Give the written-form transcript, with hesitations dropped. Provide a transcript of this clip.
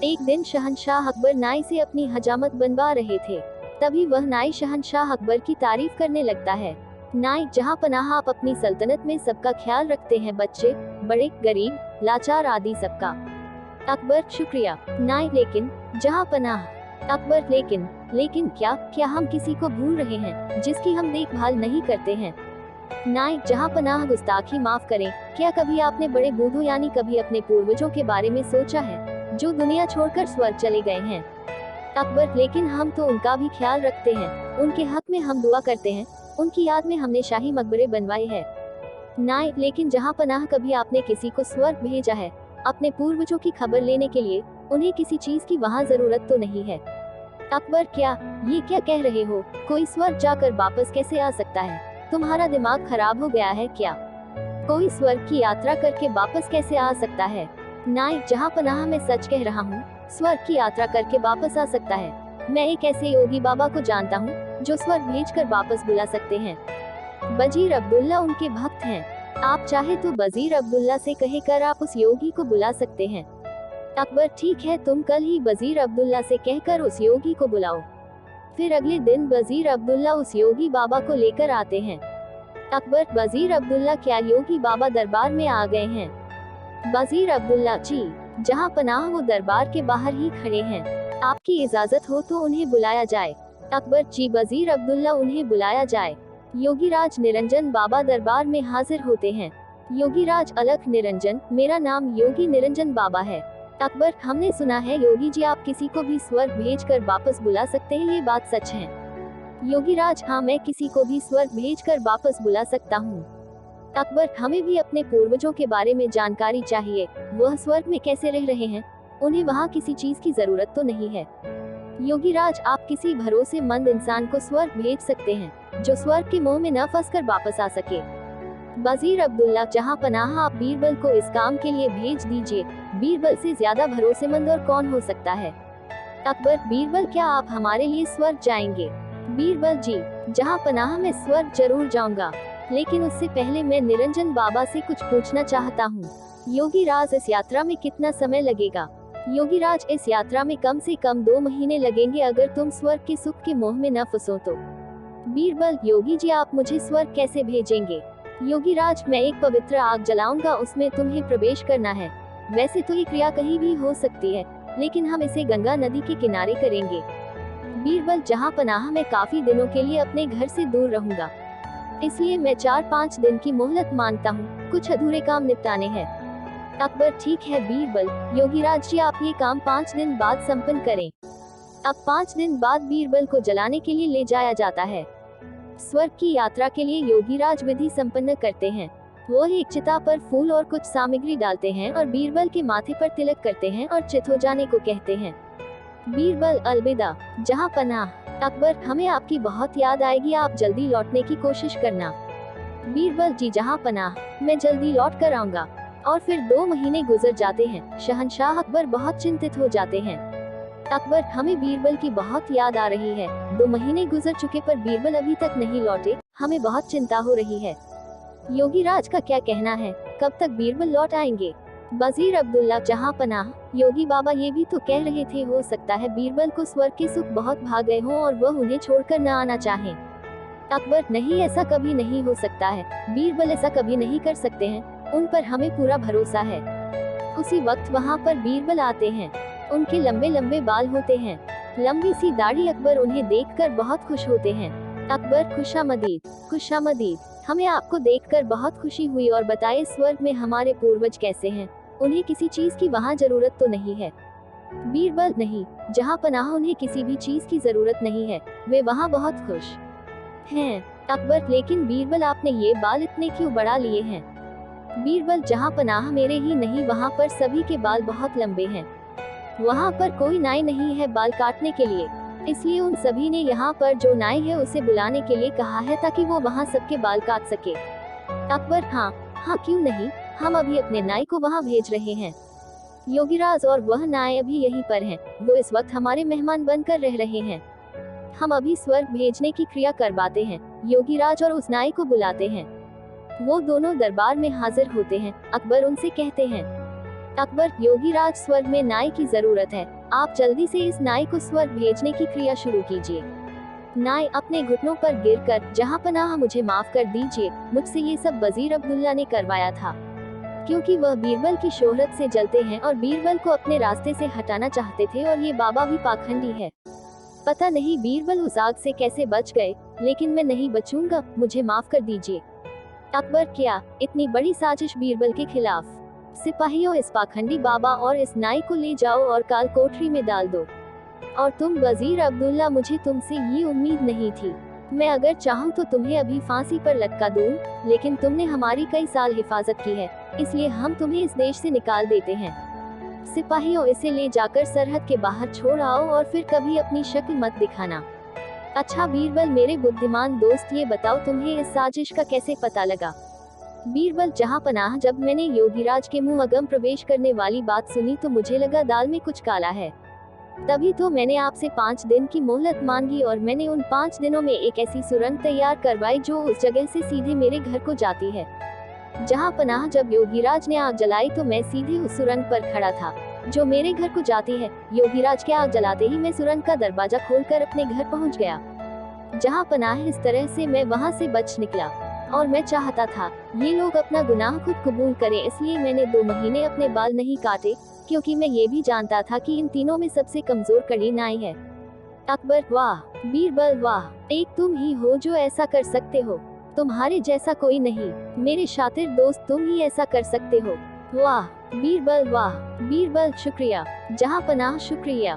एक दिन शहंशाह अकबर नाई से अपनी हजामत बनवा रहे थे। तभी वह नाई शहंशाह अकबर की तारीफ करने लगता है। नाई, जहाँ पनाह आप अपनी सल्तनत में सबका ख्याल रखते हैं, बच्चे, बड़े, गरीब, लाचार आदि सबका। अकबर, शुक्रिया। नाई, लेकिन जहाँ पनाह। अकबर, लेकिन क्या हम किसी को भूल रहे हैं जिसकी हम देखभाल नहीं करते हैं? नाई, जहाँ पनाह, गुस्ताखी माफ करें, क्या कभी आपने बड़े बूढ़ों यानी कभी अपने पूर्वजों के बारे में सोचा है जो दुनिया छोड़कर स्वर्ग चले गए हैं? अकबर, लेकिन हम तो उनका भी ख्याल रखते हैं, उनके हक में हम दुआ करते हैं, उनकी याद में हमने शाही मकबरे बनवाए हैं। नाई, लेकिन जहाँ पनाह, कभी आपने किसी को स्वर्ग भेजा है अपने पूर्वजों की खबर लेने के लिए? उन्हें किसी चीज की वहाँ जरूरत तो नहीं है। अकबर, ये क्या कह रहे हो? कोई स्वर्ग जाकर वापस कैसे आ सकता है? तुम्हारा दिमाग खराब हो गया है क्या? कोई स्वर्ग की यात्रा करके वापस कैसे आ सकता है? नाई, जहाँ पनाह, मैं सच कह रहा हूँ, स्वर्ग की यात्रा करके वापस आ सकता है। मैं एक ऐसे योगी बाबा को जानता हूँ जो स्वर्ग भेजकर वापस बुला सकते हैं। वजीर अब्दुल्ला उनके भक्त हैं। आप चाहे तो वजीर अब्दुल्ला से कहकर आप उस योगी को बुला सकते हैं। अकबर, ठीक है, तुम कल ही वजीर अब्दुल्ला से कहकर उस योगी को बुलाओ। फिर अगले दिन वजीर अब्दुल्ला उस योगी बाबा को लेकर आते हैं। अकबर, वजीर अब्दुल्ला, क्या योगी बाबा दरबार में आ गए हैं? वजीर अब्दुल्ला, जी जहाँ पनाह, वो दरबार के बाहर ही खड़े हैं। आपकी इजाजत हो तो उन्हें बुलाया जाए। अकबर, जी वजीर अब्दुल्ला, उन्हें बुलाया जाए। योगीराज निरंजन बाबा दरबार में हाजिर होते हैं। योगीराज, अलख निरंजन, मेरा नाम योगी निरंजन बाबा है। अकबर, हमने सुना है योगी जी आप किसी को भी स्वर्ग भेजकर वापस बुला सकते हैं, ये बात सच है? योगीराज, हाँ, मैं किसी को भी स्वर्ग भेजकर वापस बुला सकता हूँ। अकबर, हमें भी अपने पूर्वजों के बारे में जानकारी चाहिए। वह स्वर्ग में कैसे रह रहे हैं? उन्हें वहाँ किसी चीज की जरूरत तो नहीं है। योगीराज, आप किसी भरोसेमंद इंसान को स्वर्ग भेज सकते हैं जो स्वर्ग के मोह में न फंसकर वापस आ सके। वजीर अब्दुल्ला, जहाँ पनाह, आप बीरबल को इस काम के लिए भेज दीजिए। बीरबल से ज्यादा भरोसेमंद और कौन हो सकता है? अकबर, बीरबल, क्या आप हमारे लिए स्वर्ग जाएंगे? बीरबल, जी जहाँ पनाह, मैं स्वर्ग जरूर जाऊंगा, लेकिन उससे पहले मैं निरंजन बाबा से कुछ पूछना चाहता हूँ। योगीराज, इस यात्रा में कितना समय लगेगा? योगीराज, इस यात्रा में कम से कम 2 महीने लगेंगे अगर तुम स्वर्ग के सुख के मोह में न फंसो तो। बीरबल, योगी जी आप मुझे स्वर्ग कैसे भेजेंगे? योगीराज, मैं एक पवित्र आग जलाऊंगा, उसमें तुम्हें प्रवेश करना है। वैसे तो ये क्रिया कहीं भी हो सकती है, लेकिन हम इसे गंगा नदी के किनारे करेंगे। बीरबल, जहाँ पनाह, मैं काफी दिनों के लिए अपने घर से दूर रहूंगा, इसलिए मैं 4-5 दिन की मोहलत मांगता हूँ, कुछ अधूरे काम निपटाने हैं। अकबर, ठीक है बीरबल, योगीराज जी आप ये काम 5 दिन बाद संपन्न करें। अब 5 दिन बाद बीरबल को जलाने के लिए ले जाया जाता है। स्वर्ग की यात्रा के लिए योगीराज विधि संपन्न करते हैं। वो एक चिता पर फूल और कुछ सामग्री डालते हैं और बीरबल के माथे पर तिलक करते हैं और चित हो जाने को कहते हैं। बीरबल, अलविदा, जहाँ पनाह। अकबर, हमें आपकी बहुत याद आएगी, आप जल्दी लौटने की कोशिश करना। बीरबल, जी जहाँ पनाह, मैं जल्दी लौट कर आऊंगा। और फिर 2 महीने गुजर जाते हैं। शहंशाह अकबर बहुत चिंतित हो जाते हैं। अकबर, हमें बीरबल की बहुत याद आ रही है। 2 महीने गुजर चुके पर बीरबल अभी तक नहीं लौटे, हमें बहुत चिंता हो रही है। योगीराज का क्या कहना है, कब तक बीरबल लौट आएंगे? वजीर अब्दुल्ला, जहाँ पनाह, योगी बाबा ये भी तो कह रहे थे हो सकता है बीरबल को स्वर्ग के सुख बहुत भा गए हों और वह उन्हें छोड़कर न आना चाहें। अकबर, नहीं, ऐसा कभी नहीं हो सकता है। बीरबल ऐसा कभी नहीं कर सकते हैं, उन पर हमें पूरा भरोसा है। उसी वक्त वहाँ पर बीरबल आते हैं। उनके लंबे लंबे बाल होते हैं, लंबी सी दाढ़ी। अकबर उन्हें देखकर बहुत खुश होते हैं। अकबर, खुशामदीद, खुशामदीद, हमें आपको देखकर बहुत खुशी हुई और बताए स्वर्ग में हमारे पूर्वज कैसे हैं? उन्हें किसी चीज की वहाँ जरूरत तो नहीं है? बीरबल, नहीं, जहाँ पनाह, उन्हें किसी भी चीज की जरूरत नहीं है, वे वहाँ बहुत खुश हैं। अकबर, लेकिन बीरबल आपने ये बाल इतने क्यों बढ़ा लिए हैं? बीरबल, जहाँ पनाह, मेरे ही नहीं, वहाँ पर सभी के बाल बहुत लंबे हैं। वहाँ पर कोई नाई नहीं है बाल काटने के लिए, इसलिए उन सभी ने यहाँ पर जो नाई है उसे बुलाने के लिए कहा है ताकि वो वहाँ सबके बाल काट सके। अकबर, हाँ हाँ, क्यों नहीं, हम अभी अपने नाई को वहाँ भेज रहे हैं। योगीराज, और वह नाई अभी यहीं पर हैं, वो इस वक्त हमारे मेहमान बनकर रह रहे हैं। हम अभी स्वर्ग भेजने की क्रिया करवाते हैं। योगीराज और उस नाई को बुलाते हैं। वो दोनों दरबार में हाजिर होते हैं। अकबर उनसे कहते हैं, अकबर, योगीराज, स्वर्ग में नाई की जरूरत है। आप जल्दी से इस नाई को स्वर्ग भेजने की क्रिया शुरू कीजिए। नाई अपने घुटनों पर गिरकर, जहां पनाह मुझे माफ कर दीजिए, मुझसे ये सब वजीर अब्दुल्ला ने करवाया था, क्योंकि वह बीरबल की शोहरत से जलते हैं और बीरबल को अपने रास्ते से हटाना चाहते थे, और ये बाबा भी पाखंडी है। पता नहीं बीरबल उस आग से कैसे बच गए, लेकिन मैं नहीं बचूंगा, मुझे माफ कर दीजिए। अकबर, क्या इतनी बड़ी साजिश बीरबल के खिलाफ? सिपाहियों, इस पाखंडी बाबा और इस नाई को ले जाओ और काल कोठरी में डाल दो। और तुम वजीर अब्दुल्ला, मुझे तुमसे ये उम्मीद नहीं थी। मैं अगर चाहूँ तो तुम्हें अभी फांसी पर लटका दूं, लेकिन तुमने हमारी कई साल हिफाजत की है, इसलिए हम तुम्हें इस देश से निकाल देते हैं। सिपाहियों, इसे ले जाकर सरहद के बाहर छोड़ आओ और फिर कभी अपनी शक्ल मत दिखाना। अच्छा बीरबल, मेरे बुद्धिमान दोस्त, ये बताओ तुम्हें इस साजिश का कैसे पता लगा? बीरबल जहां पनाह, जब मैंने योगीराज के मुंह अगम प्रवेश करने वाली बात सुनी तो मुझे लगा दाल में कुछ काला है। तभी तो मैंने आपसे 5 दिन की मोहलत मांगी, और मैंने उन 5 दिनों में एक ऐसी सुरंग तैयार करवाई जो उस जगह से सीधे मेरे घर को जाती है। जहां पनाह, जब योगीराज ने आग जलाई तो मैं सीधे उस सुरंग पर खड़ा था जो मेरे घर को जाती है। योगीराज के आग जलाते ही मैं सुरंग का दरवाजा खोलकर अपने घर पहुंच गया। जहां पनाह, इस तरह से मैं वहां से बच निकला, और मैं चाहता था ये लोग अपना गुनाह खुद कबूल करें, इसलिए मैंने 2 महीने अपने बाल नहीं काटे, क्योंकि मैं ये भी जानता था कि इन तीनों में सबसे कमजोर कड़ी नाई है। अकबर, वाह। बीरबल, वाह, एक तुम ही हो जो ऐसा कर सकते हो, तुम्हारे जैसा कोई नहीं। मेरे शातिर दोस्त, तुम ही ऐसा कर सकते हो। वाह बीरबल, वाह। बीरबल, शुक्रिया। जहां पनाह, शुक्रिया।